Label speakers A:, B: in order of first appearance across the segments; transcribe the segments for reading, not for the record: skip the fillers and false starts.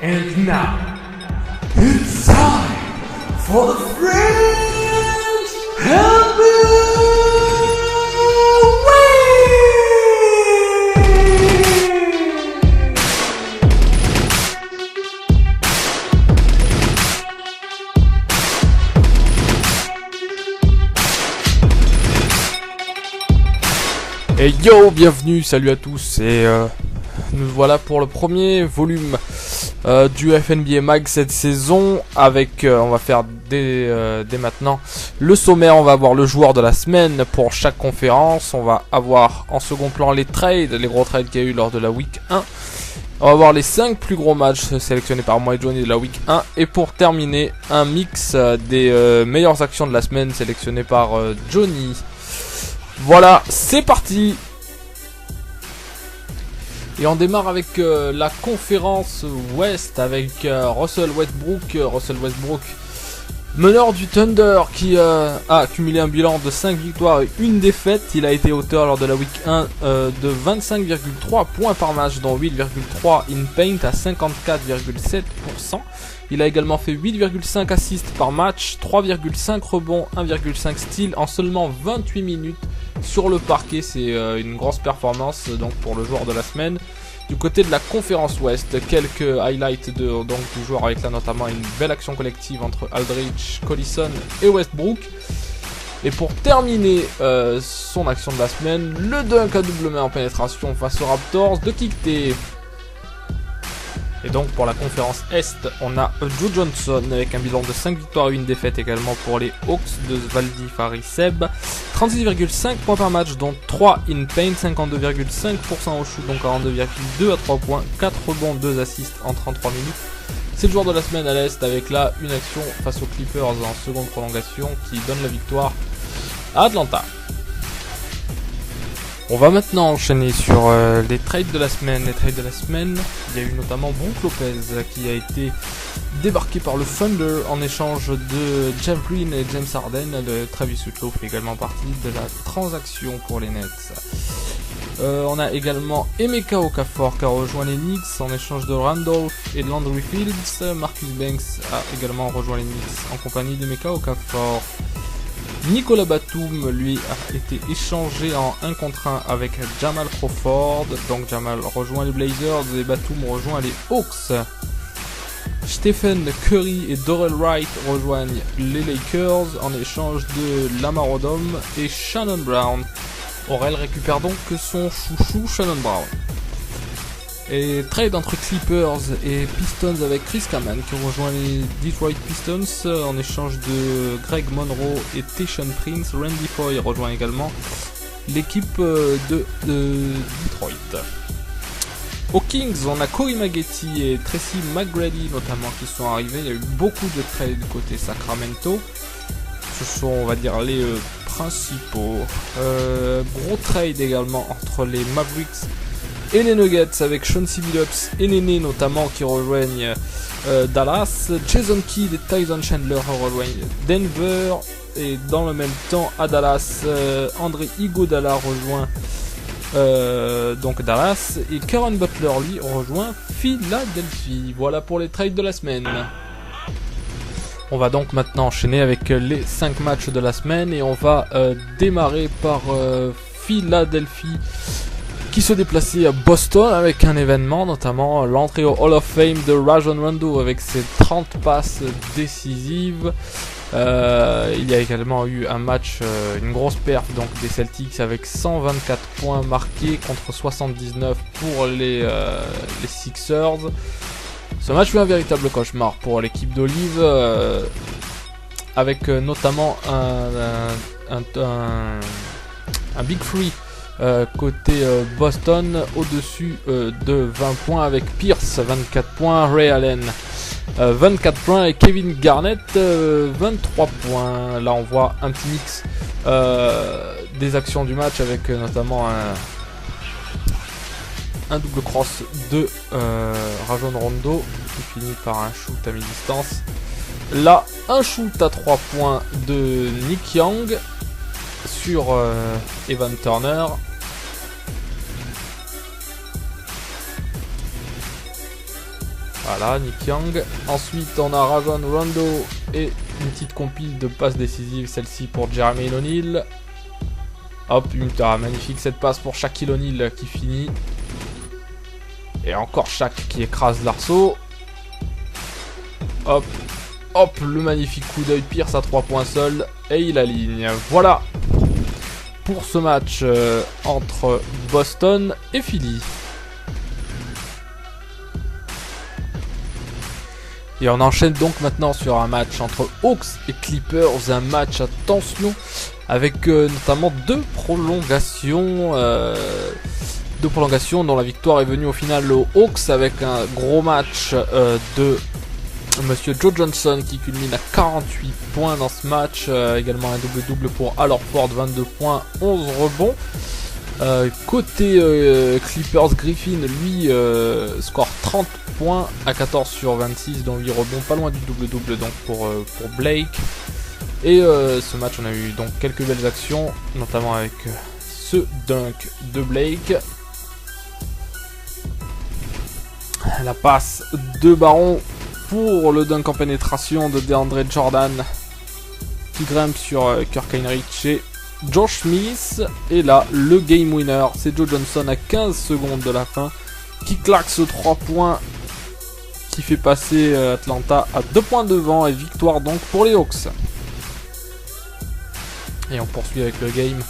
A: And now, it's time for the French
B: Et yo, bienvenue, salut à tous, et nous voilà pour le premier volume du FNBA Mag cette saison, avec, on va faire dès maintenant le sommaire. On va avoir le joueur de la semaine pour chaque conférence, on va avoir en second plan les trades, les gros trades qu'il y a eu lors de la week 1, on va voir les 5 plus gros matchs sélectionnés par moi et Johnny de la week 1, et pour terminer, un mix des meilleures actions de la semaine sélectionnées par Johnny. Voilà, c'est parti. Et on démarre avec la conférence Ouest avec Russell Westbrook, meneur du Thunder, qui a accumulé un bilan de 5 victoires et 1 défaite. Il a été auteur lors de la week 1 de 25,3 points par match, dont 8,3 in paint à 54,7%. Il a également fait 8,5 assists par match, 3,5 rebonds, 1,5 steals en seulement 28 minutes sur le parquet. C'est une grosse performance donc pour le joueur de la semaine. Du côté de la conférence Ouest, quelques highlights du joueur, avec là notamment une belle action collective entre Aldridge, Collison et Westbrook. Et pour terminer son action de la semaine, le dunk à double main en pénétration face aux Raptors de Kikté. Et donc pour la conférence Est, on a Joe Johnson avec un bilan de 5 victoires et 1 défaite également pour les Hawks de Valdi Fariseb. 36,5 points par match, dont 3 in paint, 52,5% au shoot, donc 42,2 à 3 points, 4 rebonds, 2 assists en 33 minutes. C'est le joueur de la semaine à l'Est, avec là une action face aux Clippers en seconde prolongation qui donne la victoire à Atlanta. On va maintenant enchaîner sur les trades de la semaine. Il y a eu notamment Brook Lopez qui a été débarqué par le Thunder en échange de Jeff Green et James Harden. De Travis Whitlow fait également partie de la transaction pour les Nets. On a également Emeka Okafor qui a rejoint les Knicks en échange de Randolph et de Landry Fields. Marcus Banks a également rejoint les Knicks en compagnie d'Emeka Okafor. Nicolas Batum, lui, a été échangé en 1 contre 1 avec Jamal Crawford. Donc Jamal rejoint les Blazers et Batum rejoint les Hawks. Stephen Curry et Dorrell Wright rejoignent les Lakers en échange de Lamar Odom et Shannon Brown. Aurel récupère donc son chouchou Shannon Brown. Et trade entre Clippers et Pistons avec Chris Kaman qui rejoint les Detroit Pistons en échange de Greg Monroe et Tayshaun Prince. Randy Foy rejoint également l'équipe de Detroit. Aux Kings, on a Corey Maggette et Tracy McGrady notamment qui sont arrivés. Il y a eu beaucoup de trades du côté Sacramento. Ce sont, on va dire, les principaux. Gros trade également entre les Mavericks et les Nuggets avec Chauncey Billups et Néné notamment qui rejoignent Dallas. Jason Kidd et Tyson Chandler rejoignent Denver. Et dans le même temps à Dallas, André Iguodala rejoint donc Dallas. Et Caron Butler lui rejoint Philadelphie. Voilà pour les trades de la semaine. On va donc maintenant enchaîner avec les 5 matchs de la semaine. Et on va démarrer par Philadelphie, qui se déplaçait à Boston avec un événement, notamment l'entrée au Hall of Fame de Rajon Rondo avec ses 30 passes décisives. Il y a également eu un match, une grosse perf donc des Celtics avec 124 points marqués contre 79 pour les Sixers. Ce match fut un véritable cauchemar pour l'équipe d'Olive, avec notamment un Big Free côté Boston au-dessus de 20 points avec Pierce 24 points, Ray Allen 24 points et Kevin Garnett 23 points. Là on voit un petit mix des actions du match avec notamment un double cross de Rajon Rondo qui finit par un shoot à mi-distance. Là un shoot à 3 points de Nick Young sur Evan Turner. Voilà, Nick Young. Ensuite, on a Rajon Rondo et une petite compile de passes décisives, celle-ci pour Jeremy O'Neal. Hop, magnifique cette passe pour Shaquille O'Neal qui finit. Et encore Shaq qui écrase l'arceau. Hop, hop, le magnifique coup d'œil Pierce à 3 points seul. Et il aligne. Voilà pour ce match entre Boston et Philly. Et on enchaîne donc maintenant sur un match entre Hawks et Clippers, un match à tension avec notamment deux prolongations dont la victoire est venue au final aux Hawks avec un gros match de Monsieur Joe Johnson qui culmine à 48 points dans ce match, également un double-double pour Al Horford, 22 points, 11 rebonds. Côté Clippers, Griffin lui score 30 points à 14 sur 26 dont 8 rebonds, pas loin du double-double donc pour Blake. Et ce match on a eu donc quelques belles actions, notamment avec ce dunk de Blake. La passe de Baron pour le dunk en pénétration de DeAndre Jordan qui grimpe sur Kirk Heinrich et Josh Smith. Et là, le game winner, c'est Joe Johnson à 15 secondes de la fin qui claque ce 3 points qui fait passer Atlanta à 2 points devant et victoire donc pour les Hawks. Et on poursuit avec le game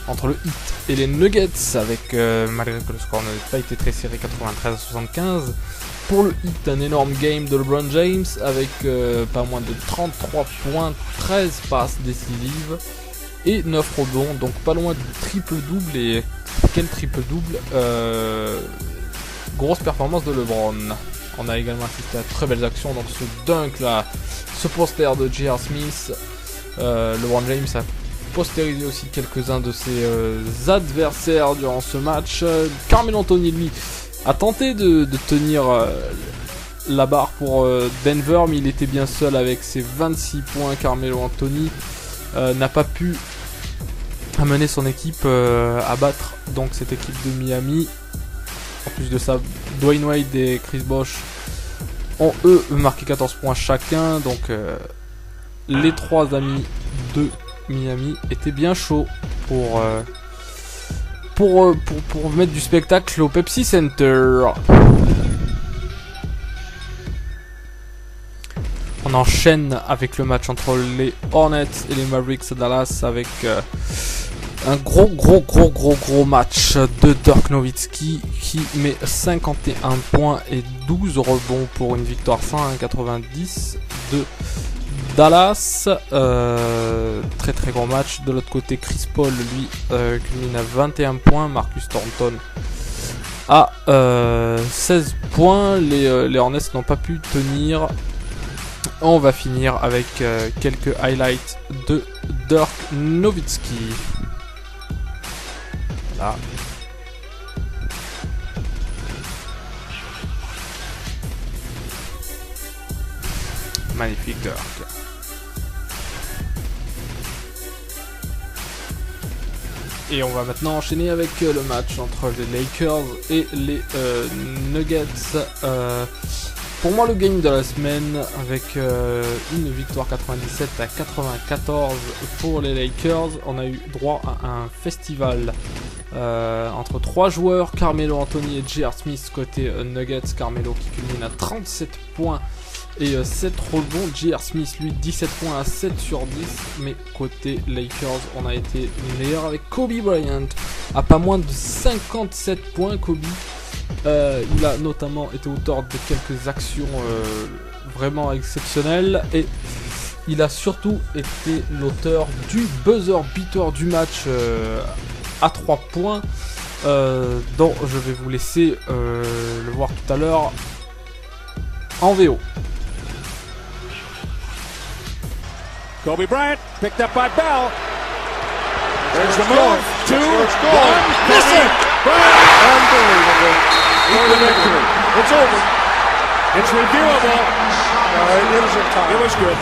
B: entre le Heat et les Nuggets avec, malgré que le score n'ait pas été très serré, 93 à 75. Pour le Heat, un énorme game de LeBron James avec pas moins de 33 points, 13 passes décisives et 9 rebonds, donc pas loin du triple-double. Et quel triple-double, grosse performance de LeBron. On a également assisté à de très belles actions, donc ce dunk là, ce poster de J.R. Smith. LeBron James a postérisé aussi quelques-uns de ses adversaires durant ce match. Carmelo Anthony lui a tenté de tenir la barre pour Denver, mais il était bien seul avec ses 26 points. Carmelo Anthony n'a pas pu amener son équipe à battre donc cette équipe de Miami. En plus de ça, Dwayne Wade et Chris Bosh ont eux marqué 14 points chacun, donc les trois amis de Miami étaient bien chauds pour mettre du spectacle au Pepsi Center. On enchaîne avec le match entre les Hornets et les Mavericks de Dallas avec un gros match de Dirk Nowitzki qui met 51 points et 12 rebonds pour une victoire 101-90 de Dallas. Très gros match. De l'autre côté, Chris Paul lui culmine à 21 points, Marcus Thornton à 16 points. Les Hornets n'ont pas pu tenir. On va finir avec quelques highlights de Dirk Nowitzki. Voilà. Magnifique Dirk. Et on va maintenant enchaîner avec le match entre les Lakers et les Nuggets. Pour moi, le game de la semaine avec une victoire 97-94 pour les Lakers. On a eu droit à un festival entre trois joueurs, Carmelo Anthony et J.R. Smith côté Nuggets. Carmelo qui culmine à 37 points et 7 rebonds. J.R. Smith lui 17 points à 7 sur 10. Mais côté Lakers, on a été meilleur avec Kobe Bryant à pas moins de 57 points. Kobe, il a notamment été auteur de quelques actions vraiment exceptionnelles et il a surtout été l'auteur du buzzer beater du match à 3 points dont je vais vous laisser le voir tout à l'heure en VO.
C: Kobe Bryant picked up by Bell. There's the move. 2, 1, missing.
D: Unbelievable. For the victory.
C: It's over. It's reviewable.
D: It was a tie.
C: It was good.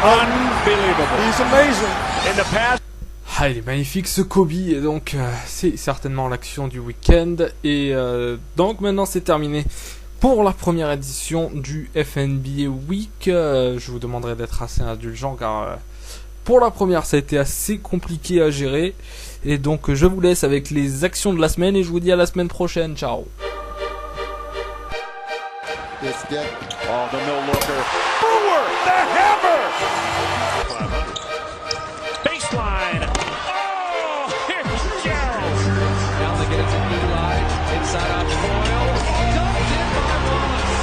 C: Unbelievable.
D: He's amazing.
C: In the past.
B: Ah, il est magnifique ce Kobe, et donc c'est certainement l'action du week-end. Et donc maintenant c'est terminé pour la première édition du FNBA Week. Je vous demanderai d'être assez indulgent car pour la première ça a été assez compliqué à gérer. Et donc je vous laisse avec les actions de la semaine et je vous dis à la semaine prochaine. Ciao.
C: Oh, the no-looker. Brewer, the hammer! 500. Baseline. Oh, here's Gerald.
E: Now they get it to Blue Line. Inside out Boyle. Dumped in by Wallace.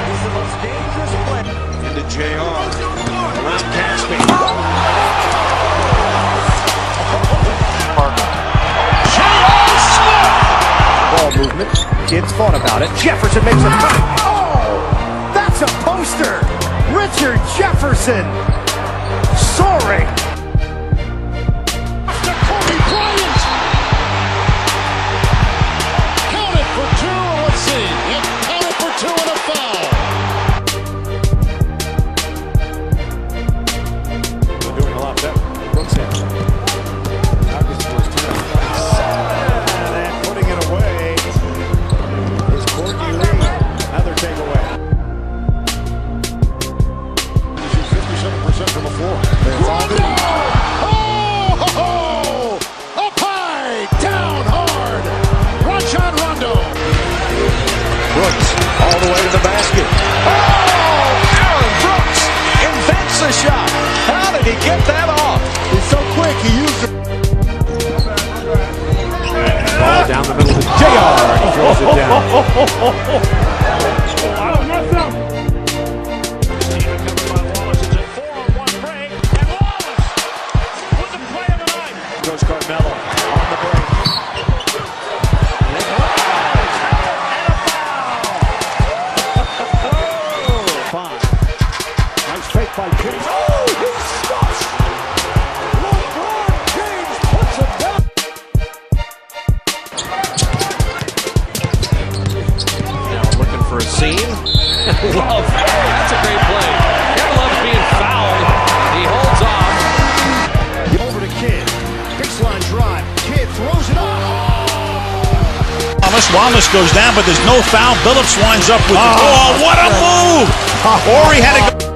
E: He's the most dangerous player.
C: Into JR. Around Caspy. J.R. Smith!
F: Ball movement. Kids thought about it. Jefferson makes a cut. That's a poster! Richard Jefferson! Soaring!
C: After Kobe Bryant! Counted for two, let's see. It counted for two and a foul. They're doing a lot better. Brooks in. And putting it away is Courtney Lee. Another takeaway. 57% from the floor. Rondo! Oh! Up high! Down hard! Rajon Rondo! Brooks all the way to the basket. Oh! Aaron Brooks invents a shot. How did he get that off? He's so quick, he used it. Ball down the middle to JR. He throws it down. Goes Carmelo on the break. And a foul! Fine. Nice fake by James. Oh, he stops! LeBron James puts it down.
E: Now looking for a seam. Love. That's a great play. Kevin Love being fouled. He holds off.
F: Over to Kidd. Baseline drive. Kidd throws it up.
G: Wallace goes down, but there's no foul. Billups winds up with the ball. What a move! Horry had to go.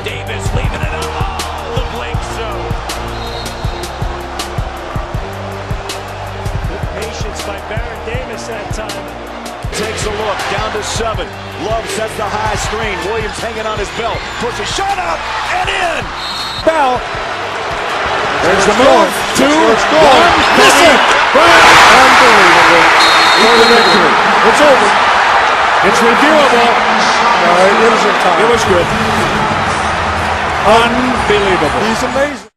C: Davis leaving it up. Oh, the Blake zone. Good patience by Baron Davis that time. Takes a look, down to 7. Love sets the high screen. Williams hanging on his belt. Puts a shot up and in. Bell. There's the move. 2, 1. Miss it.
D: Unbelievable. For the victory. It's over.
C: It's reviewable.
D: It was a tie.
C: It was good. Unbelievable.
D: He's amazing.